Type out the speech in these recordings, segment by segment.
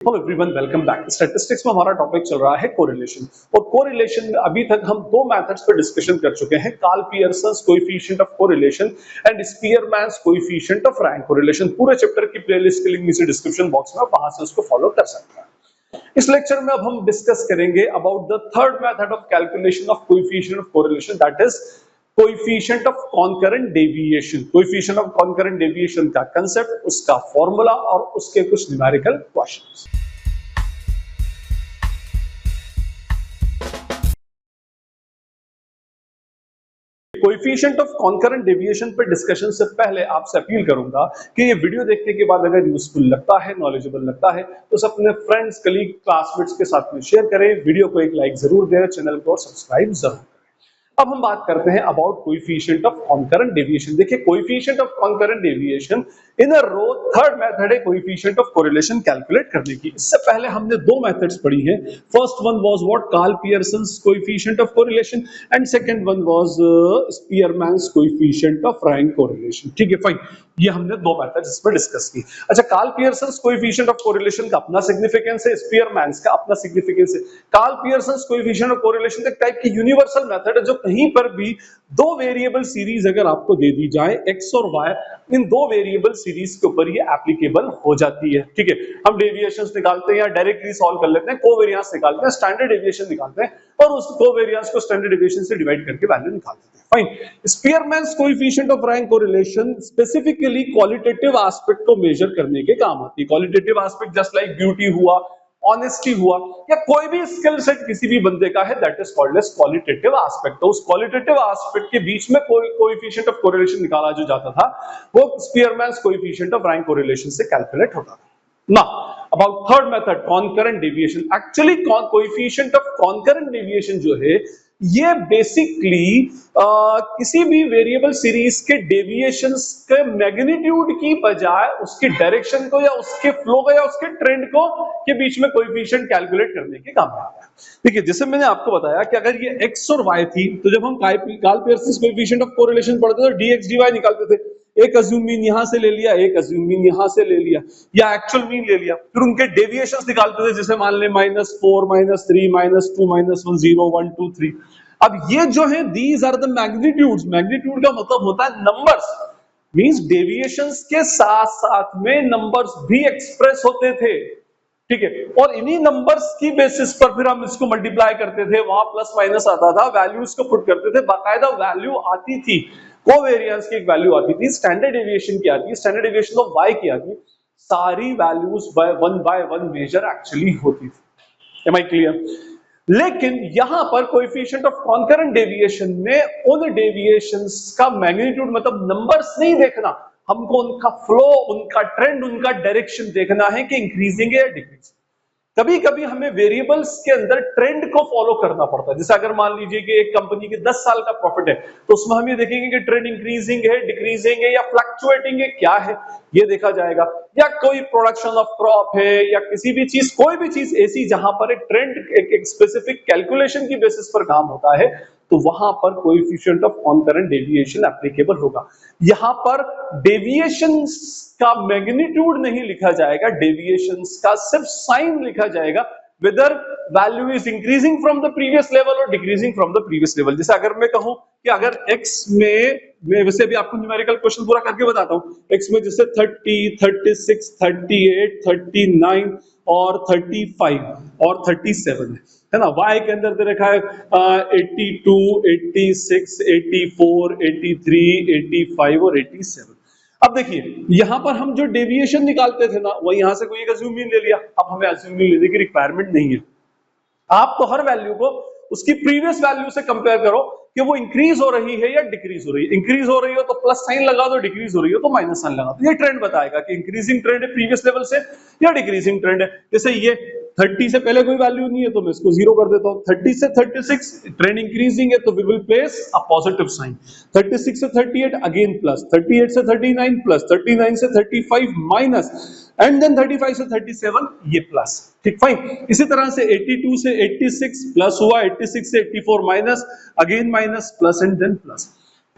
Hello everyone, welcome back. Statistics में हमारा topic चल रहा है कोरिलेशन। और कोरिलेशन में अभी तक हम दो मेथड्स पर डिस्कशन कर चुके हैं, Karl Pearson's coefficient of correlation and Spearman's coefficient of rank correlation. पूरे चैप्टर की प्लेलिस्ट के लिंक नीचे डिस्क्रिप्शन बॉक्स में, वहां से उसको फॉलो कर सकते हैं। इस लेक्चर में अब हम डिस्कस करेंगे about the third method of calculation of coefficient of correlation, that is coefficient of concurrent deviation. Coefficient of concurrent deviation का कांसेप्ट, उसका फॉर्मूला और उसके कुछ numerical questions. Coefficient of concurrent deviation पर डिस्कशन से पहले आपसे अपील करूंगा कि ये वीडियो देखने के बाद अगर यूजफुल लगता है, नॉलेजेबल लगता है, तो सब अपने फ्रेंड्स, कलीग, क्लासमेट्स के साथ में शेयर करें। वीडियो को एक लाइक जरूर दें, चैनल को सब्सक्राइब जरूर करें। अब हम बात करते हैं about coefficient of concurrent deviation. देखिए, coefficient of concurrent deviation in a row third method है कोएफिशिएंट ऑफ कोरिलेशन कैलकुलेट करने की। इससे पहले हमने दो मेथड्स पढ़ी हैं। First one was what, Karl Pearson's coefficient of correlation, and second one was Spearman's coefficient of rank correlation. ठीक है, फाइन। ये हमने दो मेथड्स इस पर डिस्कस की। अच्छा, Karl Pearson's coefficient of correlation का अपना सिग्निफिकेंस है, स्पीयरमैन्स का अपना सिग्निफिकेंस है। Karl Pearson's coefficient of correlation एक टाइप की यूनिवर्सल मेथड है, जो कहीं पर भी दो वेरिएबल सीरीज अगर आपको दे दी जाए, एक्स और वाई, इन दो वेरिएबल सीरीज के ऊपर ये एप्लीकेबल हो जाती है। ठीक है, हम डेविएशंस निकालते हैं या डायरेक्टली सॉल्व कर लेते हैं, कोवेरिएंस निकालते हैं, स्टैंडर्ड डेविएशन निकालते हैं और उस कोवेरिएंस को स्टैंडर्ड डेविएशन से डिवाइड करके वैल्यू निकाल देते हैं। Fine. स्पीयरमैन्स coefficient of rank correlation specifically qualitative aspect को मेजर करने के काम आती है। Qualitative aspect just like beauty हुआ, ऑनेस्टी हुआ, या कोई भी स्किल सेट किसी भी बंदे का है, that is called as qualitative aspect. तो उस क्वालिटेटिव एस्पेक्ट के बीच में कोई कोएफिशिएंट ऑफ कोरिलेशन निकाला जो जाता था, वो स्पीयरमैन्स कोएफिशिएंट ऑफ रैंक कोरिलेशन से कैलकुलेट होता था। Now about third method, concurrent deviation. Actually coefficient of concurrent deviation जो है, ये बेसिकली किसी भी वेरिएबल सीरीज के डेविएशंस के मैग्नीट्यूड की बजाय उसके डायरेक्शन को या उसके फ्लो को या उसके ट्रेंड को के बीच में कोएफिशिएंट कैलकुलेट करने के काम आता है। देखिए, जैसे मैंने आपको बताया कि अगर ये x और y थी, तो जब हम Karl Pearson's coefficient of correlation पढ़ते थे तो dx dy निकालते थे। एक अज्यूम मीन यहां से ले लिया, एक अज्यूम मीन यहां से ले लिया, या एक्चुअल मीन ले लिया, फिर उनके डेविएशंस निकालते थे, जैसे मान ले -4, -3, -2, -1, 0, 1, 2, 3। अब ये जो है, these are the magnitudes. Magnitude का मतलब होता है नंबर्स, मींस डेविएशंस के साथ साथ में नंबर्स भी एक्सप्रेस होते थे। ठीक है, और इन्हीं नंबर्स की बेसिस पर फिर हम इसको मल्टीप्लाई करते थे, वहां प्लस माइनस आता था, वैल्यूज को पुट करते थे, बाकायदा वैल्यू आती थी, कोवेरिएंस की एक वैल्यू आती थी, स्टैंडर्ड डेविएशन की आती है, स्टैंडर्ड डेविएशन ऑफ y की आती है। सारी values by one measure actually होती थी। Am I clear? लेकिन यहां पर कोएफिशिएंट ऑफ कॉन्करेंट डेविएशन में उन डेविएशंस का मैग्नीट्यूड, मतलब नंबर्स नहीं देखना, हमको उनका फ्लो, उनका ट्रेंड, उनका डायरेक्शन देखना है कि इंक्रीजिंग है या डिक्रीजिंग। कभी कभी हमें वेरिएबल्स के अंदर ट्रेंड को फॉलो करना पड़ता है। जैसे अगर मान लीजिए कि एक कंपनी के 10 साल का प्रॉफिट है, तो उसमें हम ये देखेंगे कि ट्रेंड इंक्रीजिंग है, डिक्रीजिंग है या फ्लक्चुएटिंग है, क्या है ये देखा जाएगा। या कोई प्रोडक्शन ऑफ क्रॉप है, या किसी भी चीज, कोई भी चीज ऐसी जहां पर एक ट्रेंड, एक स्पेसिफिक कैलकुलेशन की बेसिस पर काम होता है, तो वहां पर coefficient of concurrent deviation applicable होगा। यहां पर डेविएशंस का मैग्नीट्यूड नहीं लिखा जाएगा, डेविएशंस का सिर्फ साइन लिखा जाएगा, whether value is increasing from the previous level or decreasing from the previous level। जैसे अगर मैं कहूं कि अगर x में, मैं वैसे भी आपको न्यूमेरिकल क्वेश्चन पूरा करके बताता हूं, x में जैसे 30, 36, 38, 39 और 35 और 37 है ना। y के अंदर दे रखा है 82, 86, 84, 83, 85 और 87। अब देखिए, यहां पर हम जो डेविएशन निकालते थे ना, वो यहां से कोई एक अज्यूम मीन ले लिया। अब हमें अज्यूम मीन लेने की रिक्वायरमेंट नहीं है। आप तो हर वैल्यू को उसकी प्रीवियस वैल्यू से कंपेयर करो कि वो इंक्रीज हो रही है या डिक्रीज हो रही है। इंक्रीज हो रही हो तो प्लस साइन लगा दो, डिक्रीज हो रही हो तो माइनस साइन लगा दो। ये ट्रेंड बताएगा कि इंक्रीजिंग ट्रेंड है प्रीवियस लेवल से या डिक्रीजिंग ट्रेंड है। जैसे ये 30 से पहले कोई वैल्यू नहीं है तो मैं इसको 0 कर देता हूं। 30 से 36 ट्रेंड इंक्रीजिंग है तो we will place a positive sign. 36 से 38 अगेन प्लस, 38 से 39 प्लस, 39 से 35 माइनस, एंड देन 35 से 37 ये प्लस। ठीक, फाइन। इसी तरह से 82 से 86 प्लस हुआ, 86 से 84 minus, again minus, plus and then plus.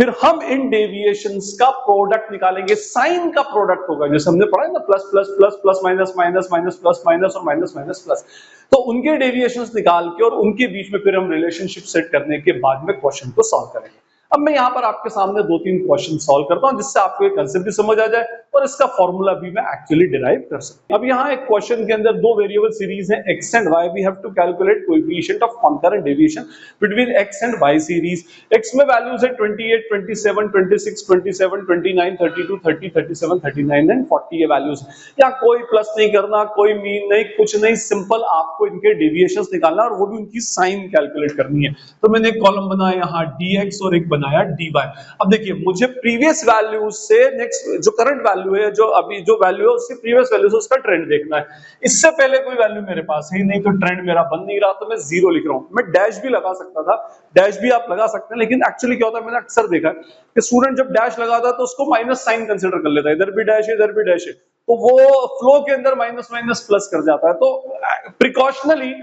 फिर हम इन डेविएशंस का प्रोडक्ट निकालेंगे, साइन का प्रोडक्ट होगा, जैसे हमने पढ़ा है ना, plus plus plus plus minus minus minus plus minus और माइनस माइनस प्लस। तो उनके डेविएशंस निकाल के और उनके बीच में फिर हम रिलेशनशिप सेट करने के बाद में क्वेश्चन को सॉल्व करेंगे। अब मैं यहाँ पर आपके सामने 2-3 क्वेश्चन सॉल्व करता हूँ जिससे आपको एक कंसेप्ट भी समझ आ जाए और इसका फॉर्मूला भी मैं एक्चुअली डिराइव कर सकूं। अब यहाँ एक क्वेश्चन के अंदर दो वेरिएबल सीरीज है x and y। We have to calculate coefficient of concurrent deviation between x and y series. x में वैल्यूज है 28, 27, 26, 27, 29, 32, 30, 37, 39 एंड 40 ये वैल्यूज। यहाँ कोई प्लस नहीं करना, कोई मीन नहीं, कुछ नहीं, सिंपल आपको इनके डेविएशंस निकालना और वो भी उनकी साइन कैलकुलेट करनी है। तो मैंने एक कॉलम बनाया यहाँ dx और एक बनाया dy। अब देखिए मुझे प्रीवियस वैल्यू से नेक्स्ट जो करंट वैल्यू है, जो अभी जो वैल्यू है उससे प्रीवियस वैल्यू से उसका ट्रेंड देखना है। इससे पहले कोई वैल्यू मेरे पास है ही नहीं, तो ट्रेंड मेरा बन नहीं रहा, तो मैं 0 लिख रहा हूं। मैं डैश भी लगा सकता था, डैश भी आप लगा सकते हैं, लेकिन एक्चुअली क्या होता है, मैंने अक्सर देखा है कि स्टूडेंट जब डैश लगाता है तो उसको माइनस साइन कंसीडर कर लेता है, इधर भी डैश है इधर भी डैश है, तो वो फ्लो के अंदर माइनस माइनस प्लस कर जाता है। तो प्रिकॉशनली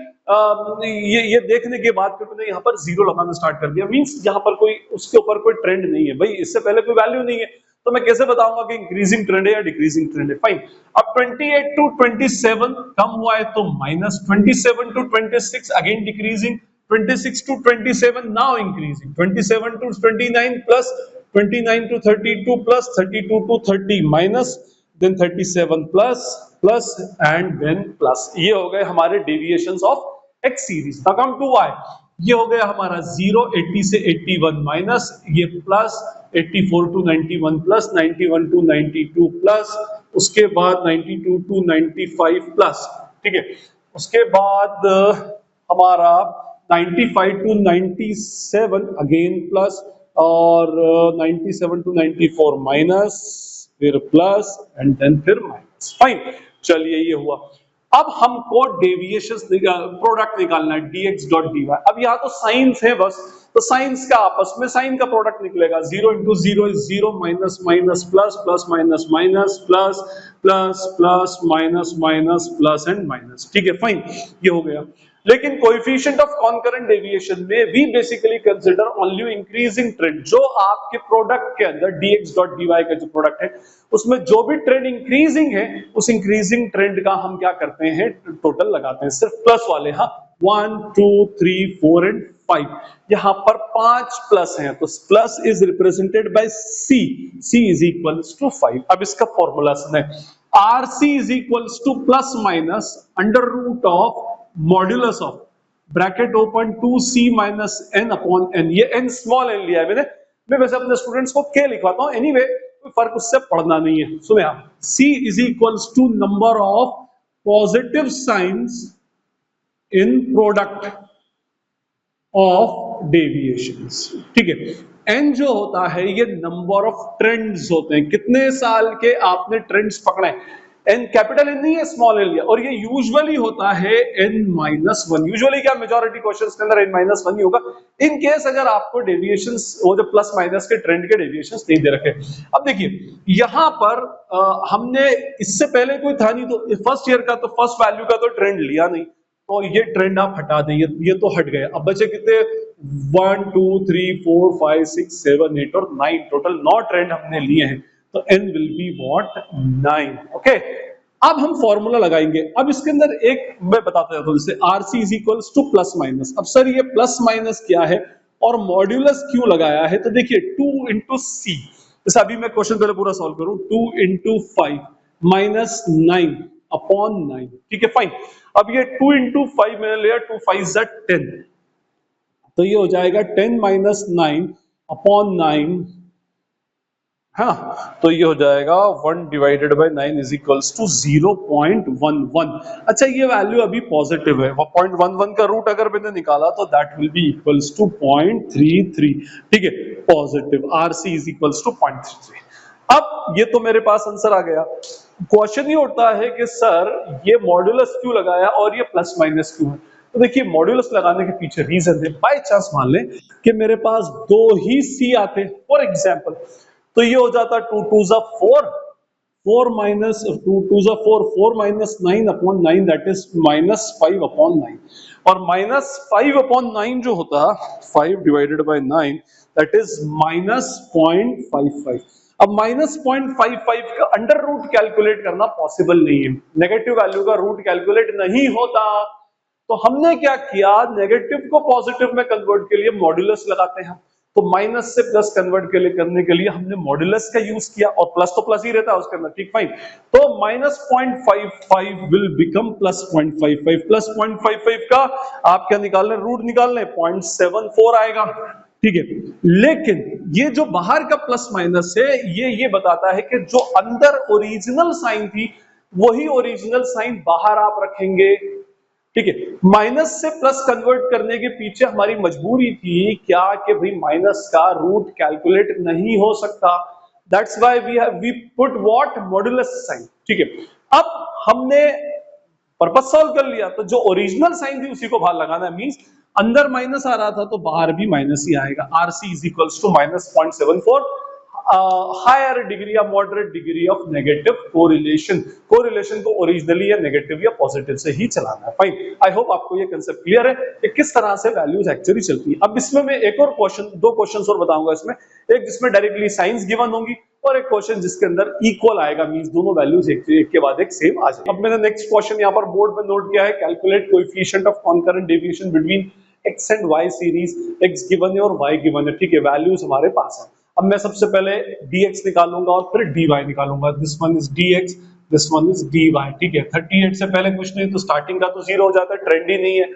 ये देखने के बाद फिर मैंने यहाँ पर 0 लगाना स्टार्ट कर दिया, मींस यहाँ पर कोई उसके ऊपर कोई ट्रेंड नहीं है भाई, इससे पहले कोई वैल्यू नहीं है, तो मैं कैसे बताऊंगा कि इंक्रीजिंग ट्रेंड है या डिक्रीजिंग ट्रेंड है। फाइन। अब 28 टू 27 कम हुआ है तो minus, 27 to 26 again decreasing, 26 to 27 now increasing, 27 to 29 plus, 29 to 32 plus, 32 to 30 minus, then 37 plus plus and then plus. ये हो गए हमारे deviations of x series. Now come to y। ये हो गया हमारा 0, 80 से 81 माइनस, ये plus 84 to 91 plus, 91 to 92 plus, उसके बाद 92 टू 95 प्लस, ठीक है। उसके बाद हमारा 95 टू 97 अगेन प्लस, और 97 टू 94 माइनस, फिर प्लस एंड देन फिर माइनस। फाइन, चलिए ये हुआ। अब हमको डेविएशंस प्रोडक्ट निकालना है dx डॉट dy। अब यहाँ तो साइंस है बस, तो साइंस का आपस में साइन का प्रोडक्ट निकलेगा, 0 into 0 is 0, minus minus plus, plus minus minus, plus plus plus minus minus plus and minus, ठीक है। फाइन, ये हो गया। लेकिन कोएफिशिएंट ऑफ कॉन्करेंट डेविएशन में we basically consider only increasing trend. जो आपके प्रोडक्ट के अंदर dx डॉट dy का जो प्रोडक्ट है उसमें जो भी ट्रेंड इंक्रीजिंग है, उस इंक्रीजिंग ट्रेंड का हम क्या करते हैं, टोटल लगाते हैं, सिर्फ प्लस वाले। हाँ, 1 2 3 4 एंड 5, यहां पर 5 प्लस हैं, तो plus is represented by c, c is equals to 5। अब इसका फॉर्मूला सुने, rc is equals to plus minus under root of modulus of bracket open 2c minus n upon n। ये n स्मॉल n लिया है मैंने, मैं वैसे अपने स्टूडेंट्स को k लिखवाता हूं, एनीवे कोई फर्क उससे पड़ना नहीं है। सुने आप, c is equals to number of positive signs in product of deviations, ठीक है। n जो होता है ये नंबर ऑफ ट्रेंड्स होते हैं, कितने साल के आपने ट्रेंड्स पकड़े। n कैपिटल n नहीं है, स्मॉल n लिया, और ये यूजुअली होता है n-1। यूजुअली क्या, मेजॉरिटी क्वेश्चंस के अंदर n-1 ही होगा। इन केस अगर आपको डेविएशंस, वो जो प्लस माइनस के ट्रेंड के डेविएशंस नहीं दे रखे। अब देखिए यहां पर हमने इससे पहले कोई था नहीं, तो फर्स्ट ईयर का तो फर्स्ट वैल्यू का तो ट्रेंड लिया नहीं, तो ये ट्रेंड आप हटा दें, ये तो हट गए। अब बचे कितने, 1 2 3 4 5 6 7 8 और 9, टोटल 9 ट्रेंड हमने लिए हैं, तो n will be what, 9। Okay, अब हम फॉर्मूला लगाएंगे। अब इसके अंदर एक मैं बताता जाता हूं, जैसे rc is equals to plus minus. अब सर ये प्लस माइनस क्या है और मॉड्यूलस क्यों लगाया है, तो देखिए 2 इंटू सी, जैसे अभी मैं क्वेश्चन पहले पूरा सॉल्व करूं, 2 इंटू 5 माइनस 9 अपॉन 9, ठीक है। फाइन, अब ये 2 इंटू 5 मैंने लिया, 2 5 ज़ा 10, तो ये हो जाएगा 10 माइनस 9 अपॉन 9, हाँ, तो ये हो जाएगा 1 divided by 9 is equals to 0.11। अच्छा, ये वैल्यू अभी पॉजिटिव है, 0.11 का रूट अगर मैंने निकाला तो that will be equals to 0.33, ठीक है, positive. RC is equals to 0.33। अब ये तो मेरे पास आंसर आ गया। क्वेश्चन ये उठता है कि सर ये मॉड्यूलस क्यों लगाया और ये प्लस माइनस क्यों है। तो देखिए मॉड्यूलस लगाने के पीछे रीजन है, बाय चांस मान लें कि मेरे पास 2 ही सी आते फॉर एग्जांपल, तो ये हो जाता 2 2 ज़ा 4, 4 माइनस 2 2 ज़ा 4, 4 minus 9 upon 9 that is minus 5 upon 9, और माइनस 5 अपॉन 9 जो होता 5 डिवाइडेड बाय 9 दैट इज -0.55। अब -0.55 का अंडर रूट कैलकुलेट करना पॉसिबल नहीं है, नेगेटिव वैल्यू का रूट कैलकुलेट नहीं होता। तो हमने क्या किया, नेगेटिव को पॉजिटिव में कन्वर्ट के लिए मॉड्यूलस लगाते हैं। तो माइनस से प्लस कन्वर्ट के लिए करने के लिए हमने मॉड्यूलस का यूज किया, और प्लस तो प्लस ही रहता है उसके अंदर, ठीक फाइन। तो -0.55 विल बिकम +0.55, +0.55 का आप क्या निकाल रहे हैं, रूट निकाल रहे हैं, 0.74 आएगा, ठीक है। लेकिन ये जो बाहर का प्लस माइनस है, ये बताता है कि जो अंदर ओरिजिनल साइन थी वही ओरिजिनल साइन बाहर आप रखेंगे, ठीक है। माइनस से प्लस कन्वर्ट करने के पीछे हमारी मजबूरी थी क्या, कि भाई माइनस का रूट कैलकुलेट नहीं हो सकता, that's why we put what, modulus sign, ठीक है। अब हमने पर्पस सॉल्व कर लिया, तो जो ओरिजिनल साइन थी उसी को बाहर लगाना है, मींस अंदर माइनस आ रहा था तो बाहर भी माइनस ही आएगा। RC is equals to -0.74, higher degree या moderate degree of negative correlation. Correlation को ओरिजिनली या नेगेटिव या पॉजिटिव से ही चलाना है, फाइन। आई होप आपको ये कंसेप्ट क्लियर है कि किस तरह से वैल्यूज एक्चुअली चलती है। अब इसमें मैं एक और क्वेश्चन, दो क्वेश्चंस और बताऊंगा इसमें, एक जिसमें डायरेक्टली साइंस गिवन होंगी और एक क्वेश्चन जिसके अंदर इक्वल आएगा, मींस दोनों वैल्यूज एक के बाद एक सेम आ जाए। अब मैंने नेक्स्ट क्वेश्चन यहाँ पर बोर्ड पे नोट किया है, calculate coefficient of concurrent deviation between x and y series, x given है और y गिवन है, ठीक है, वैल्यूज हमारे पास है। अब मैं सबसे पहले dx निकालूंगा और फिर dy निकालूंगा, this one is dx, this one is dy, ठीक है। 38 से पहले कुछ नहीं, तो स्टार्टिंग का तो 0 हो जाता है, ट्रेंड ही नहीं है।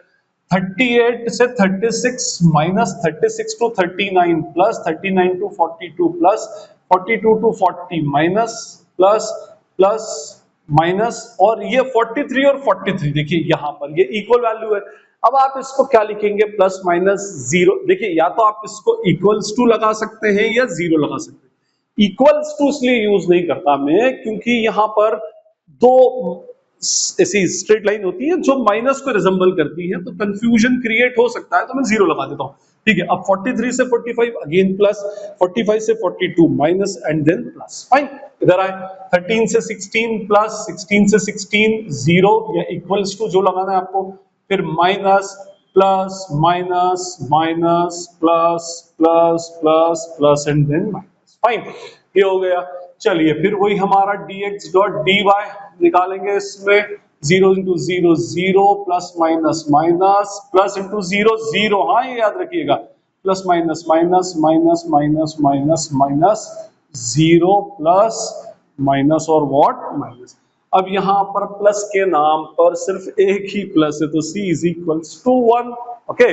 38 से 36 minus 36 to 39 plus 39 to 42 plus 42 to 40 minus plus plus minus, और ये 43 और 43 देखिए यहाँ पर ये इक्वल वैल्यू है। अब आप इसको क्या लिखेंगे, प्लस माइनस 0, देखिए या तो आप इसको इक्वल्स टू लगा सकते हैं या 0 लगा सकते हैं। इक्वल्स टू इसलिए यूज नहीं करता मैं क्योंकि यहाँ पर दो ऐसी स्ट्रेट लाइन होती है जो माइनस को रिजेंबल करती है, तो कंफ्यूजन क्रिएट हो सकता है, तो मैं 0 लगा देता हूं, ठीक है। अब 43 से 45 अगेन प्लस, 45 से 42 minus and then plus, fine. इधर आए 13 से 16 प्लस, 16 से 16 0 या इक्वल्स टू जो लगाना है आपको, फिर minus plus minus minus plus plus plus plus and then minus, fine, ये हो गया। चलिए फिर वही हमारा dx डॉट dy निकालेंगे, इसमें 0 into 0 0 plus minus minus plus into 0 0, हाँ ये याद रखिएगा, plus minus minus minus minus minus minus 0 plus minus और व्हाट माइनस। अब यहां पर प्लस के नाम पर सिर्फ एक ही प्लस है, तो c is equals to 1, okay.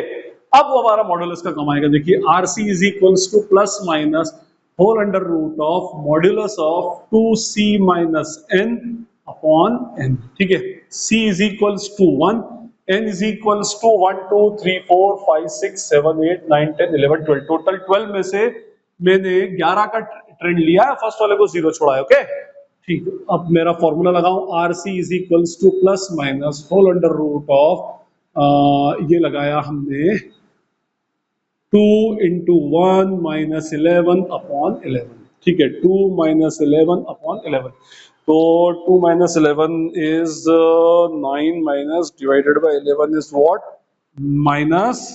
अब वो हमारा मॉड्यूलस का काम आएगा, देखिए RC is equals to plus minus whole under root of modulus of 2c minus n upon n, ठीक है। c is equals to 1, n is equals to 1 2 3 4 5 6 7 8 9 10 11 12, total 12 में से मैंने 11 का ट्रेंड लिया है, फर्स्ट वाले को 0 छोड़ा है, ओके, ठीक है। अब मेरा फॉर्मूला लगाऊं, RC is equals to plus minus whole under root of ये लगाया हमने 2 इंटू 1 माइनस 11 अपॉन 11, ठीक है, 2 माइनस 11 अपॉन 11, तो 2 minus 11 is 9 minus divided by 11 is what, minus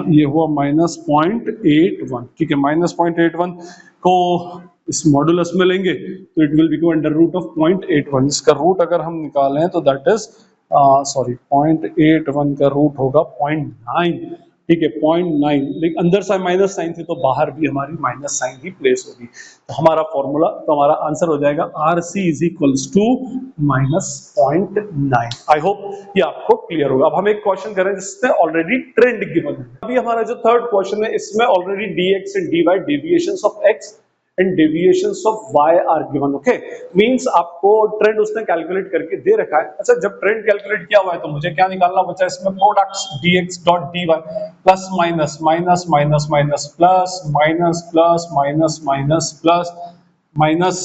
ये हुआ माइनस 0.81, ठीक है। माइनस 0.81 को इस मॉड्यूलस में लेंगे तो it will become under root of 0.81, इसका रूट अगर हम निकालें तो दैट इज सॉरी 0.81 का रूट होगा 0.9, ठीक है, 0.9, लेकिन अंदर से माइनस साइन थी तो बाहर भी हमारी माइनस साइन ही प्लेस होगी, तो हमारा फॉर्मूला, तो हमारा आंसर हो जाएगा RC is equals to minus 0.9। I hope ये आपको क्लियर होगा। अब हम एक क्वेश्चन करें जिसमें ऑलरेडी ट्रेंड गिवन है। अभी हमारा जो थर्ड क्वेश्चन है इसमें already dx and dy deviations of x and deviations of y are given, okay, means आपको ट्रेंड उसने कैलकुलेट करके दे रखा है। अच्छा, जब ट्रेंड कैलकुलेट किया हुआ है तो मुझे क्या निकालना बचा, इसमें products dx dot dy plus minus minus minus minus plus minus plus minus minus plus minus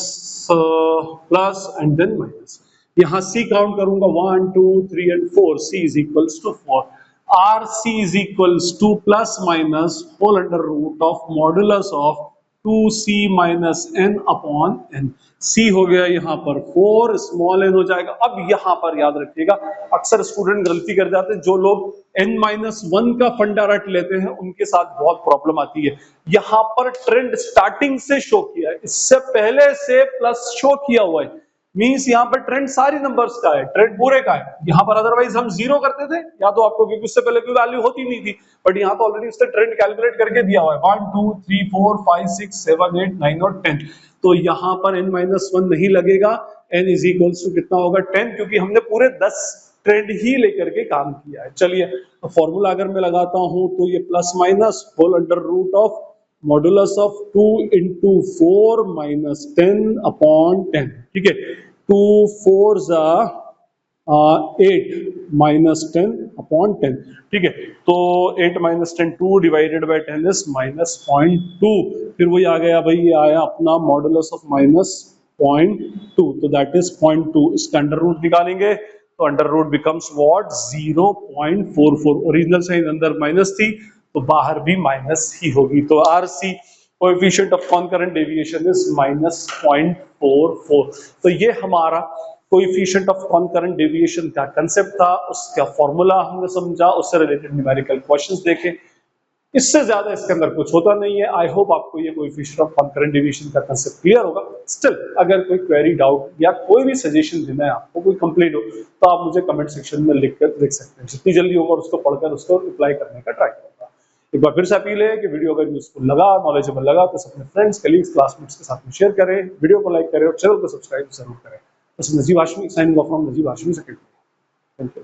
plus and then minus. यहाँ c काउंट करूंगा 1 2 3 and 4, c is equals to 4, RC is equals to plus minus whole under root of modulus of 2c minus n upon n, c हो गया यहाँ पर 4, small n हो जाएगा। अब यहाँ पर याद रखिएगा, अक्सर स्टूडेंट गलती कर जाते हैं, जो लोग n-1 का फंडा रट लेते हैं, उनके साथ बहुत प्रॉब्लम आती है। यहां पर ट्रेंड स्टार्टिंग से शो किया है, इससे पहले से प्लस शो किया हुआ है, मींस यहां पर ट्रेंड सारी नंबर्स का है, ट्रेंड पूरे का है। यहां पर अदरवाइज हम जीरो करते थे, या तो आपको क्योंकि उससे पहले कोई वैल्यू होती नहीं थी, बट यहां तो ऑलरेडी उसने ट्रेंड कैलकुलेट करके दिया हुआ है 1 2 3 4 5 6 7 8 9 और 10। तो यहां पर n-1 नहीं लगेगा, n इज इक्वल्स टू कितना होगा 10, क्योंकि हमने पूरे 10 ट्रेंड ही लेकर के काम किया है। चलिए तो फॉर्मूला अगर मैं लगाता हूं तो ये plus minus whole under root of modulus of 2 into 4 minus 10 upon 10, ठीक है। 2 4 जा 8 माइनस 10 अपॉन 10, ठीक है। तो 8 minus 10 2 divided by 10 is minus 0.2। फिर वही आ गया भाई, ये आया अपना मॉडुलस ऑफ माइनस 0.2, तो दैट इज 0.2। इसका अंडर रूट निकालेंगे तो under root becomes what 0.44। Original sign अंदर माइनस थी तो बाहर भी माइनस ही होगी, तो RC coefficient of concurrent deviation is minus 0.44। तो ये हमारा कोएफिशिएंट ऑफ कॉनकरेंट डेविएशन का कांसेप्ट था, उसका फॉर्मूला हमने समझा, उससे रिलेटेड न्यूमेरिकल क्वेश्चंस देखे। इससे ज्यादा इसके अंदर कुछ होता नहीं है। आई होप आपको ये कोएफिशिएंट ऑफ कॉनकरेंट डेविएशन का कांसेप्ट क्लियर होगा। स्टिल अगर कोई क्वेरी, डाउट या कोई भी सजेशन देना है आपको, कोई कंप्लेंट हो, तो आप मुझे कमेंट सेक्शन में लिख सकते हैं। जितनी जल्दी होगा उसको पढ़कर उसको रिप्लाई करने का ट्राई करूंगा। एक बार फिर से अपील है कि वीडियो अगर यूजफुल लगा, नॉलेजेबल लगा, तो अपने फ्रेंड्स, कलीग्स, क्लासमेट्स के साथ में शेयर करें, वीडियो को लाइक करें और चैनल को सब्सक्राइब जरूर करें। Najeeb Hashmi, signing off from Najeeb Hashmi secondary. Thank you.